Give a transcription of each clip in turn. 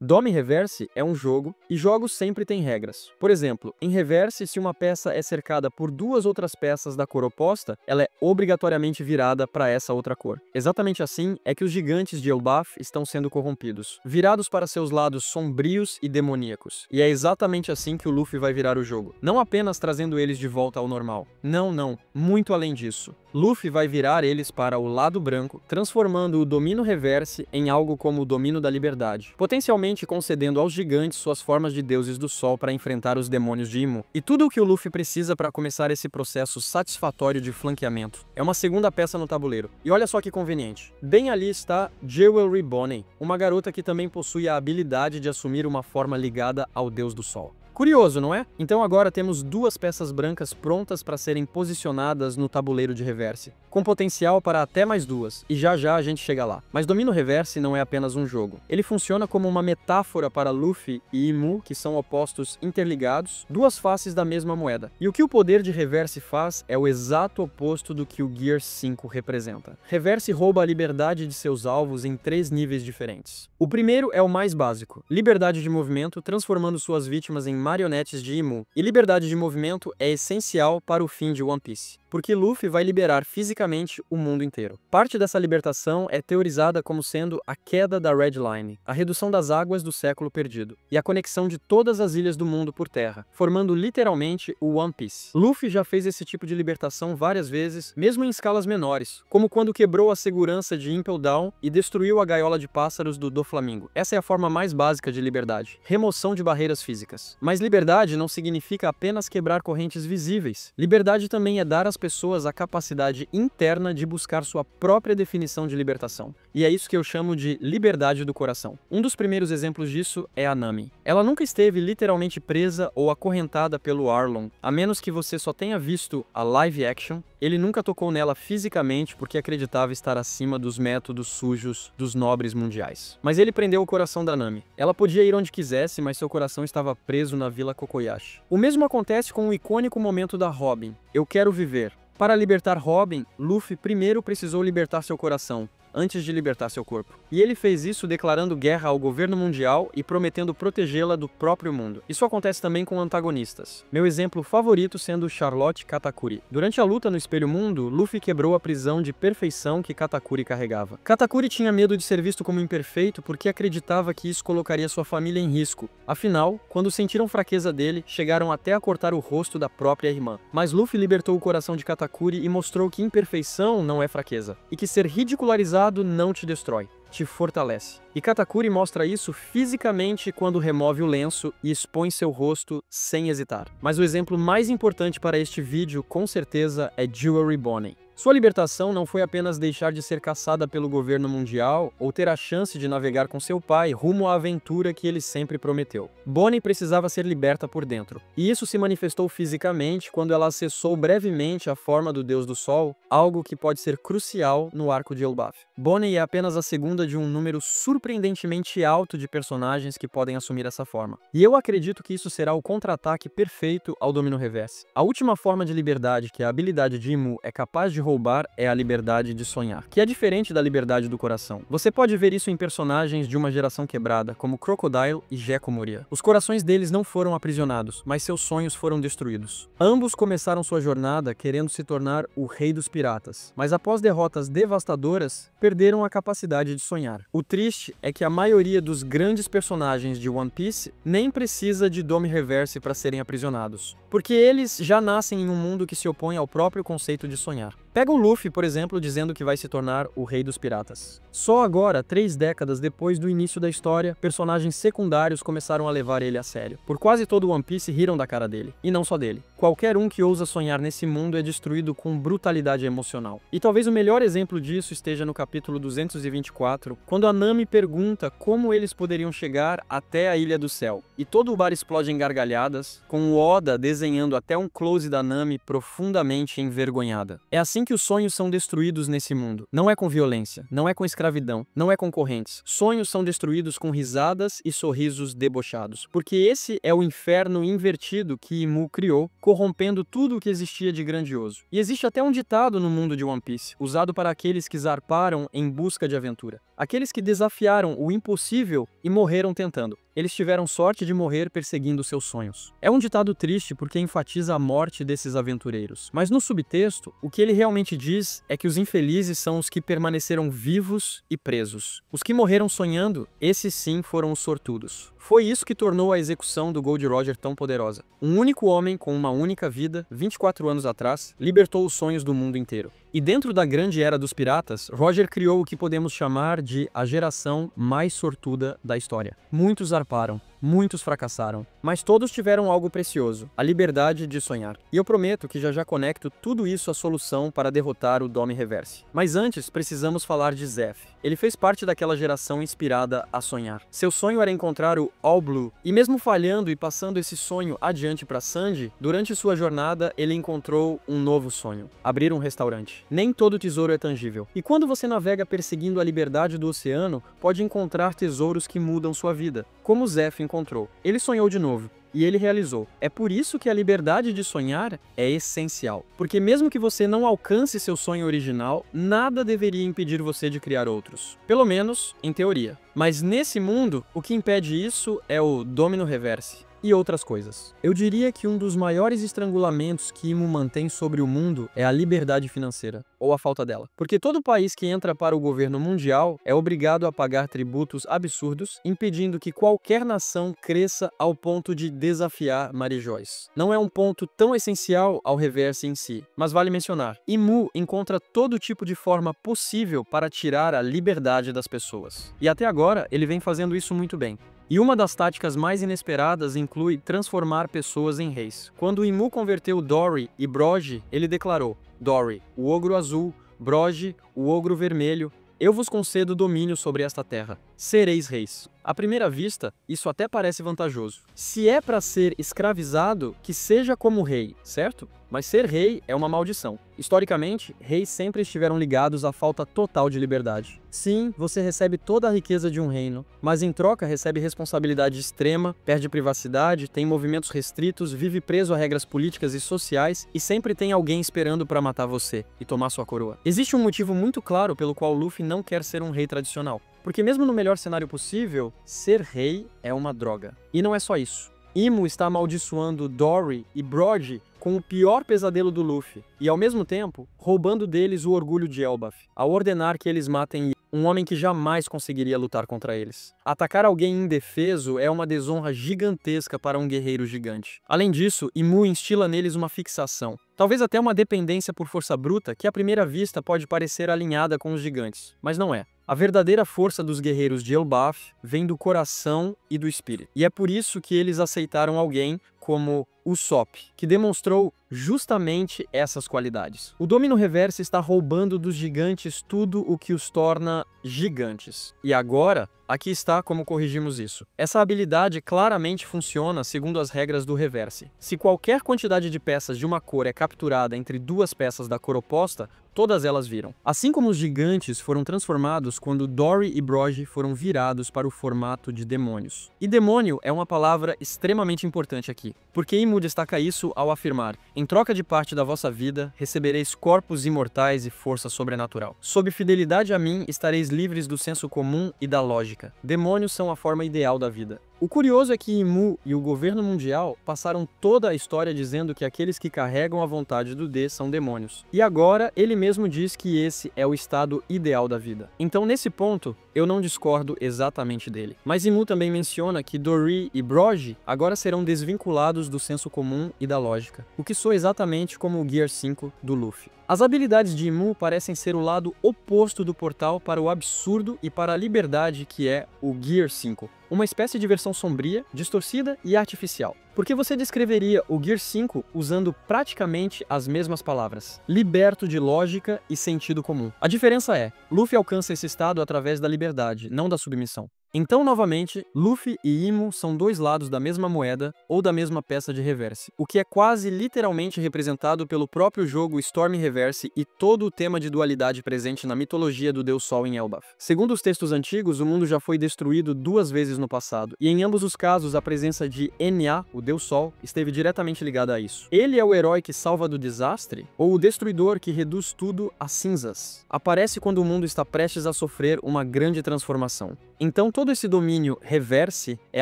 Dome Reverse é um jogo, e jogos sempre têm regras. Por exemplo, em Reverse, se uma peça é cercada por duas outras peças da cor oposta, ela é obrigatoriamente virada para essa outra cor. Exatamente assim é que os gigantes de Elbaf estão sendo corrompidos, virados para seus lados sombrios e demoníacos. E é exatamente assim que o Luffy vai virar o jogo. Não apenas trazendo eles de volta ao normal. Não, muito além disso. Luffy vai virar eles para o lado branco, transformando o Domino Reverse em algo como o Domínio da Liberdade, potencialmente concedendo aos gigantes suas formas de deuses do sol para enfrentar os demônios de Imu. E tudo o que o Luffy precisa para começar esse processo satisfatório de flanqueamento é uma segunda peça no tabuleiro. E olha só que conveniente. Bem ali está Jewelry Bonnie, uma garota que também possui a habilidade de assumir uma forma ligada ao deus do sol. Curioso, não é? Então agora temos duas peças brancas prontas para serem posicionadas no tabuleiro de Reverse, com potencial para até mais duas, e já a gente chega lá. Mas Domino Reverse não é apenas um jogo. Ele funciona como uma metáfora para Luffy e Imu, que são opostos interligados, duas faces da mesma moeda. E o que o poder de Reverse faz é o exato oposto do que o Gear 5 representa. Reverse rouba a liberdade de seus alvos em 3 níveis diferentes. O primeiro é o mais básico: liberdade de movimento, transformando suas vítimas em marionetes de Imu. E liberdade de movimento é essencial para o fim de One Piece, porque Luffy vai liberar fisicamente o mundo inteiro. Parte dessa libertação é teorizada como sendo a queda da Red Line, a redução das águas do século perdido, e a conexão de todas as ilhas do mundo por terra, formando literalmente o One Piece. Luffy já fez esse tipo de libertação várias vezes, mesmo em escalas menores, como quando quebrou a segurança de Impel Down e destruiu a gaiola de pássaros do Doflamingo. Essa é a forma mais básica de liberdade: remoção de barreiras físicas. Mas liberdade não significa apenas quebrar correntes visíveis. Liberdade também é dar às pessoas a capacidade interna de buscar sua própria definição de libertação. E é isso que eu chamo de liberdade do coração. Um dos primeiros exemplos disso é a Nami. Ela nunca esteve literalmente presa ou acorrentada pelo Arlong, a menos que você só tenha visto a live action. Ele nunca tocou nela fisicamente porque acreditava estar acima dos métodos sujos dos nobres mundiais. Mas ele prendeu o coração da Nami. Ela podia ir onde quisesse, mas seu coração estava preso na Vila Kokoyashi. O mesmo acontece com o icônico momento da Robin: eu quero viver. Para libertar Robin, Luffy primeiro precisou libertar seu coração, antes de libertar seu corpo. E ele fez isso declarando guerra ao governo mundial e prometendo protegê-la do próprio mundo. Isso acontece também com antagonistas. Meu exemplo favorito sendo Charlotte Katakuri. Durante a luta no Espelho Mundo, Luffy quebrou a prisão de perfeição que Katakuri carregava. Katakuri tinha medo de ser visto como imperfeito porque acreditava que isso colocaria sua família em risco. Afinal, quando sentiram fraqueza dele, chegaram até a cortar o rosto da própria irmã. Mas Luffy libertou o coração de Katakuri e mostrou que imperfeição não é fraqueza, e que ser ridicularizado não te destrói, te fortalece. E Katakuri mostra isso fisicamente quando remove o lenço e expõe seu rosto sem hesitar. Mas o exemplo mais importante para este vídeo, com certeza, é Jewelry Bonnie. Sua libertação não foi apenas deixar de ser caçada pelo governo mundial ou ter a chance de navegar com seu pai rumo à aventura que ele sempre prometeu. Bonnie precisava ser liberta por dentro, e isso se manifestou fisicamente quando ela acessou brevemente a forma do Deus do Sol, algo que pode ser crucial no arco de Elbaf. Bonnie é apenas a segunda de um número surpreendentemente alto de personagens que podem assumir essa forma. E eu acredito que isso será o contra-ataque perfeito ao Domino Reverse. A última forma de liberdade que a habilidade de Imu é capaz de roubar é a liberdade de sonhar, que é diferente da liberdade do coração. Você pode ver isso em personagens de uma geração quebrada, como Crocodile e Gecko Moria. Os corações deles não foram aprisionados, mas seus sonhos foram destruídos. Ambos começaram sua jornada querendo se tornar o rei dos piratas, mas após derrotas devastadoras, perderam a capacidade de sonhar. O triste é que a maioria dos grandes personagens de One Piece nem precisa de Dome Reverse para serem aprisionados, porque eles já nascem em um mundo que se opõe ao próprio conceito de sonhar. Pega o Luffy, por exemplo, dizendo que vai se tornar o rei dos piratas. Só agora, 3 décadas depois do início da história, personagens secundários começaram a levar ele a sério. Por quase todo o One Piece riram da cara dele, e não só dele. Qualquer um que ousa sonhar nesse mundo é destruído com brutalidade emocional. E talvez o melhor exemplo disso esteja no capítulo 224, quando a Nami pergunta como eles poderiam chegar até a Ilha do Céu. E todo o bar explode em gargalhadas, com o Oda desenhando até um close da Nami profundamente envergonhada. É assim que os sonhos são destruídos nesse mundo. Não é com violência, não é com escravidão, não é com correntes. Sonhos são destruídos com risadas e sorrisos debochados, porque esse é o inferno invertido que Imu criou corrompendo tudo o que existia de grandioso. E existe até um ditado no mundo de One Piece, usado para aqueles que zarparam em busca de aventura. Aqueles que desafiaram o impossível e morreram tentando. Eles tiveram sorte de morrer perseguindo seus sonhos. É um ditado triste porque enfatiza a morte desses aventureiros. Mas no subtexto, o que ele realmente diz é que os infelizes são os que permaneceram vivos e presos. Os que morreram sonhando, esses sim foram os sortudos. Foi isso que tornou a execução do Gold Roger tão poderosa. Um único homem com uma única vida, 24 anos atrás, libertou os sonhos do mundo inteiro. E dentro da grande era dos piratas, Roger criou o que podemos chamar de a geração mais sortuda da história. Muitos zarparam, muitos fracassaram, mas todos tiveram algo precioso, a liberdade de sonhar. E eu prometo que já conecto tudo isso à solução para derrotar o Dome Reverse. Mas antes, precisamos falar de Zeff. Ele fez parte daquela geração inspirada a sonhar. Seu sonho era encontrar o All Blue, e mesmo falhando e passando esse sonho adiante para Sanji, durante sua jornada ele encontrou um novo sonho: abrir um restaurante. Nem todo tesouro é tangível. E quando você navega perseguindo a liberdade do oceano, pode encontrar tesouros que mudam sua vida, como Zeff encontrou. Ele sonhou de novo. E ele realizou. É por isso que a liberdade de sonhar é essencial. Porque mesmo que você não alcance seu sonho original, nada deveria impedir você de criar outros. Pelo menos, em teoria. Mas nesse mundo, o que impede isso é o Domino Reverse e outras coisas. Eu diria que um dos maiores estrangulamentos que Imu mantém sobre o mundo é a liberdade financeira, ou a falta dela. Porque todo país que entra para o governo mundial é obrigado a pagar tributos absurdos, impedindo que qualquer nação cresça ao ponto de desafiar Mary Joyce. Não é um ponto tão essencial ao Reverse em si, mas vale mencionar. Imu encontra todo tipo de forma possível para tirar a liberdade das pessoas. E até agora, ele vem fazendo isso muito bem. E uma das táticas mais inesperadas inclui transformar pessoas em reis. Quando Imu converteu Dory e Brogy, ele declarou: Dory, o ogro azul, Brogy, o ogro vermelho, eu vos concedo domínio sobre esta terra. Sereis reis. À primeira vista, isso até parece vantajoso. Se é para ser escravizado, que seja como rei, certo? Mas ser rei é uma maldição. Historicamente, reis sempre estiveram ligados à falta total de liberdade. Sim, você recebe toda a riqueza de um reino, mas em troca recebe responsabilidade extrema, perde privacidade, tem movimentos restritos, vive preso a regras políticas e sociais e sempre tem alguém esperando para matar você e tomar sua coroa. Existe um motivo muito claro pelo qual Luffy não quer ser um rei tradicional. Porque mesmo no melhor cenário possível, ser rei é uma droga. E não é só isso. Imu está amaldiçoando Dory e Brogy com o pior pesadelo do Luffy, e ao mesmo tempo, roubando deles o orgulho de Elbaf, ao ordenar que eles matem um homem que jamais conseguiria lutar contra eles. Atacar alguém indefeso é uma desonra gigantesca para um guerreiro gigante. Além disso, Imu instila neles uma fixação, talvez até uma dependência por força bruta que à primeira vista pode parecer alinhada com os gigantes, mas não é. A verdadeira força dos guerreiros de Elbaf vem do coração e do espírito. E é por isso que eles aceitaram alguém como Usopp, que demonstrou justamente essas qualidades. O Domino Reverse está roubando dos gigantes tudo o que os torna gigantes. E agora, aqui está como corrigimos isso. Essa habilidade claramente funciona segundo as regras do Reverse. Se qualquer quantidade de peças de uma cor é capturada entre duas peças da cor oposta, todas elas viram. Assim como os gigantes foram transformados quando Dory e Brogy foram virados para o formato de demônios. E demônio é uma palavra extremamente importante aqui, porque Imu destaca isso ao afirmar: em troca de parte da vossa vida, recebereis corpos imortais e força sobrenatural. Sob fidelidade a mim, estareis livres do senso comum e da lógica. Demônios são a forma ideal da vida. O curioso é que Imu e o governo mundial passaram toda a história dizendo que aqueles que carregam a vontade do D são demônios. E agora ele mesmo diz que esse é o estado ideal da vida. Então nesse ponto, eu não discordo exatamente dele. Mas Imu também menciona que Dory e Brogy agora serão desvinculados do senso comum e da lógica, o que soa exatamente como o Gear 5 do Luffy. As habilidades de Imu parecem ser o lado oposto do portal para o absurdo e para a liberdade que é o Gear 5. Uma espécie de versão sombria, distorcida e artificial. Porque você descreveria o Gear 5 usando praticamente as mesmas palavras: liberto de lógica e sentido comum. A diferença é, Luffy alcança esse estado através da liberdade, não da submissão. Então, novamente, Luffy e Imo são dois lados da mesma moeda ou da mesma peça de reverse, o que é quase literalmente representado pelo próprio jogo Storm Reverse e todo o tema de dualidade presente na mitologia do Deus Sol em Elbaf. Segundo os textos antigos, o mundo já foi destruído 2 vezes no passado, e em ambos os casos a presença de Enya, o Deus Sol, esteve diretamente ligada a isso. Ele é o herói que salva do desastre? Ou o destruidor que reduz tudo a cinzas? Aparece quando o mundo está prestes a sofrer uma grande transformação. Então todo esse domínio reverse é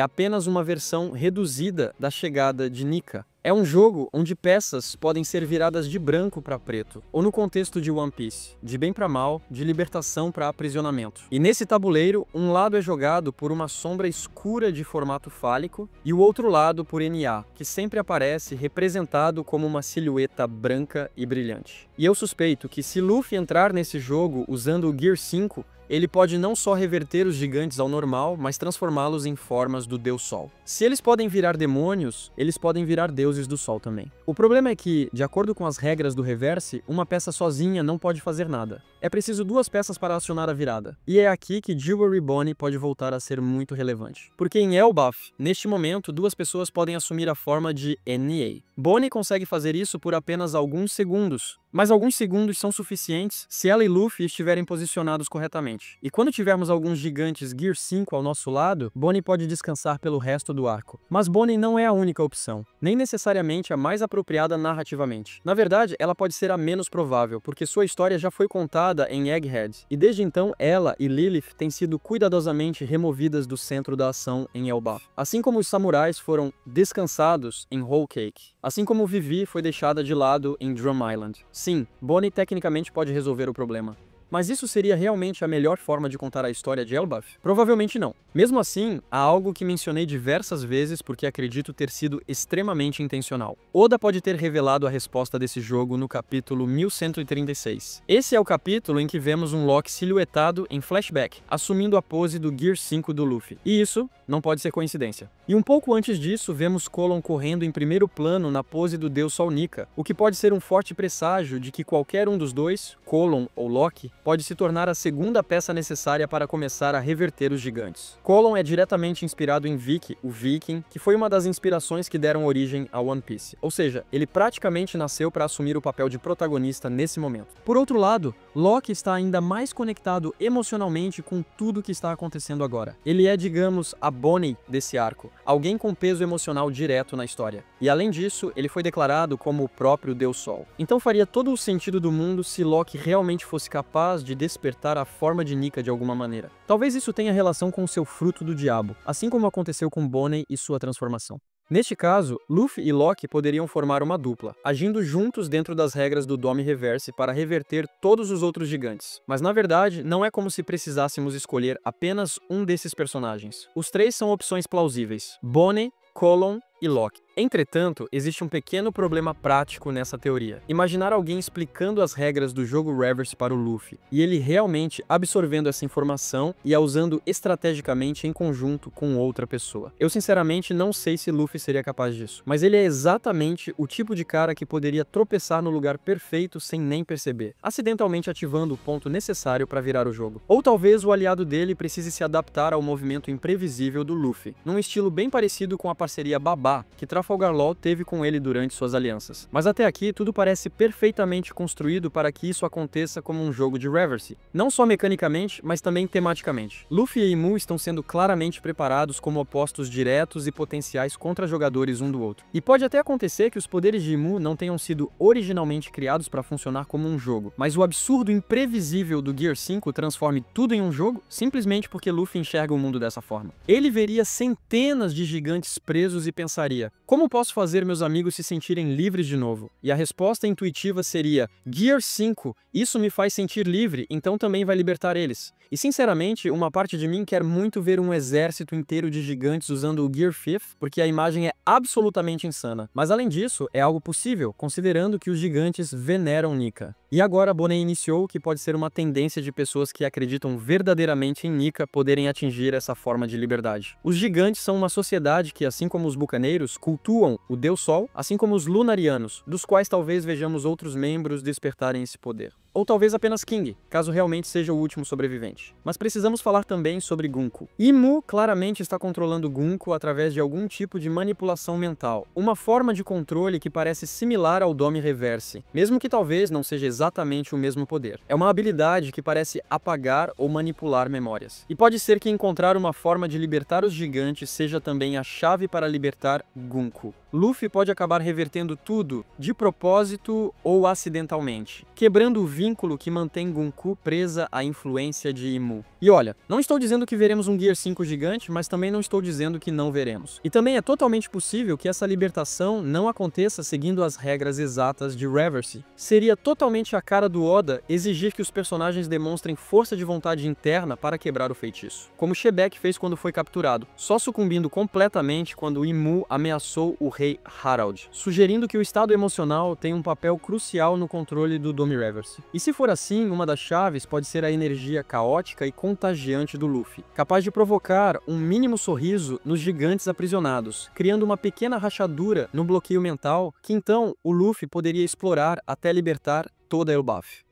apenas uma versão reduzida da chegada de Nika. É um jogo onde peças podem ser viradas de branco para preto, ou no contexto de One Piece, de bem para mal, de libertação para aprisionamento. E nesse tabuleiro, um lado é jogado por uma sombra escura de formato fálico, e o outro lado por Enya, que sempre aparece representado como uma silhueta branca e brilhante. E eu suspeito que se Luffy entrar nesse jogo usando o Gear 5, ele pode não só reverter os gigantes ao normal, mas transformá-los em formas do Deus Sol. Se eles podem virar demônios, eles podem virar deuses do Sol também. O problema é que, de acordo com as regras do Reverse, uma peça sozinha não pode fazer nada. É preciso 2 peças para acionar a virada. E é aqui que Jewelry Bonnie pode voltar a ser muito relevante. Porque em Elbaf, neste momento, 2 pessoas podem assumir a forma de Enya. Bonnie consegue fazer isso por apenas alguns segundos, mas alguns segundos são suficientes se ela e Luffy estiverem posicionados corretamente. E quando tivermos alguns gigantes Gear 5 ao nosso lado, Bonnie pode descansar pelo resto do arco. Mas Bonnie não é a única opção, nem necessariamente a mais apropriada narrativamente. Na verdade, ela pode ser a menos provável, porque sua história já foi contada em Egghead, e desde então ela e Lilith têm sido cuidadosamente removidas do centro da ação em Elbaf. Assim como os samurais foram descansados em Whole Cake. Assim como Vivi foi deixada de lado em Drum Island. Sim, Bonnie tecnicamente pode resolver o problema. Mas isso seria realmente a melhor forma de contar a história de Elbaf? Provavelmente não. Mesmo assim, há algo que mencionei diversas vezes porque acredito ter sido extremamente intencional. Oda pode ter revelado a resposta desse jogo no capítulo 1136. Esse é o capítulo em que vemos um Loki silhuetado em flashback, assumindo a pose do Gear 5 do Luffy. E isso não pode ser coincidência. E um pouco antes disso, vemos Colon correndo em primeiro plano na pose do Deus Sol Nika, o que pode ser um forte presságio de que qualquer um dos dois, Colon ou Loki, pode se tornar a segunda peça necessária para começar a reverter os gigantes. Colon é diretamente inspirado em Vicky, o Viking, que foi uma das inspirações que deram origem a One Piece. Ou seja, ele praticamente nasceu para assumir o papel de protagonista nesse momento. Por outro lado, Loki está ainda mais conectado emocionalmente com tudo que está acontecendo agora. Ele é, digamos, a Bonnie desse arco, alguém com peso emocional direto na história. E além disso, ele foi declarado como o próprio Deus Sol. Então faria todo o sentido do mundo se Loki realmente fosse capaz de despertar a forma de Nika de alguma maneira. Talvez isso tenha relação com seu fruto do diabo, assim como aconteceu com Bonnie e sua transformação. Neste caso, Luffy e Loki poderiam formar uma dupla, agindo juntos dentro das regras do Dome Reverse para reverter todos os outros gigantes. Mas na verdade, não é como se precisássemos escolher apenas um desses personagens. Os 3 são opções plausíveis: Bonnie, Colon e Loki. Entretanto, existe um pequeno problema prático nessa teoria. Imaginar alguém explicando as regras do jogo Reverse para o Luffy, e ele realmente absorvendo essa informação e a usando estrategicamente em conjunto com outra pessoa. Eu sinceramente não sei se Luffy seria capaz disso, mas ele é exatamente o tipo de cara que poderia tropeçar no lugar perfeito sem nem perceber, acidentalmente ativando o ponto necessário para virar o jogo. Ou talvez o aliado dele precise se adaptar ao movimento imprevisível do Luffy, num estilo bem parecido com a parceria Babá que Trafalgar Law teve com ele durante suas alianças. Mas até aqui tudo parece perfeitamente construído para que isso aconteça como um jogo de Reverse, não só mecanicamente, mas também tematicamente. Luffy e Imu estão sendo claramente preparados como opostos diretos e potenciais contra jogadores um do outro. E pode até acontecer que os poderes de Imu não tenham sido originalmente criados para funcionar como um jogo, mas o absurdo imprevisível do Gear 5 transforme tudo em um jogo simplesmente porque Luffy enxerga o mundo dessa forma. Ele veria centenas de gigantes presos e pensaria: como posso fazer meus amigos se sentirem livres de novo? E a resposta intuitiva seria: Gear 5, isso me faz sentir livre, então também vai libertar eles. E sinceramente, uma parte de mim quer muito ver um exército inteiro de gigantes usando o Gear 5, porque a imagem é absolutamente insana. Mas além disso, é algo possível, considerando que os gigantes veneram Nika. E agora Bonnie iniciou o que pode ser uma tendência de pessoas que acreditam verdadeiramente em Nika poderem atingir essa forma de liberdade. Os gigantes são uma sociedade que, assim como os bucaneiros, cultuam o Deus Sol, assim como os lunarianos, dos quais talvez vejamos outros membros despertarem esse poder. ou talvez apenas King, caso realmente seja o último sobrevivente. Mas precisamos falar também sobre Gunko. Imu claramente está controlando Gunko através de algum tipo de manipulação mental, uma forma de controle que parece similar ao Dome Reverse, mesmo que talvez não seja exatamente o mesmo poder. É uma habilidade que parece apagar ou manipular memórias. E pode ser que encontrar uma forma de libertar os gigantes seja também a chave para libertar Gunko. Luffy pode acabar revertendo tudo, de propósito ou acidentalmente, quebrando o vínculo que mantém Gunko presa à influência de Imu. E olha, não estou dizendo que veremos um Gear 5 gigante, mas também não estou dizendo que não veremos. E também é totalmente possível que essa libertação não aconteça seguindo as regras exatas de Reverse. Seria totalmente a cara do Oda exigir que os personagens demonstrem força de vontade interna para quebrar o feitiço, como Shebek fez quando foi capturado, só sucumbindo completamente quando Imu ameaçou o rei Harald, sugerindo que o estado emocional tem um papel crucial no controle do Dome Reverse. E se for assim, uma das chaves pode ser a energia caótica e contagiante do Luffy, capaz de provocar um mínimo sorriso nos gigantes aprisionados, criando uma pequena rachadura no bloqueio mental que então o Luffy poderia explorar até libertar toda Elbaf.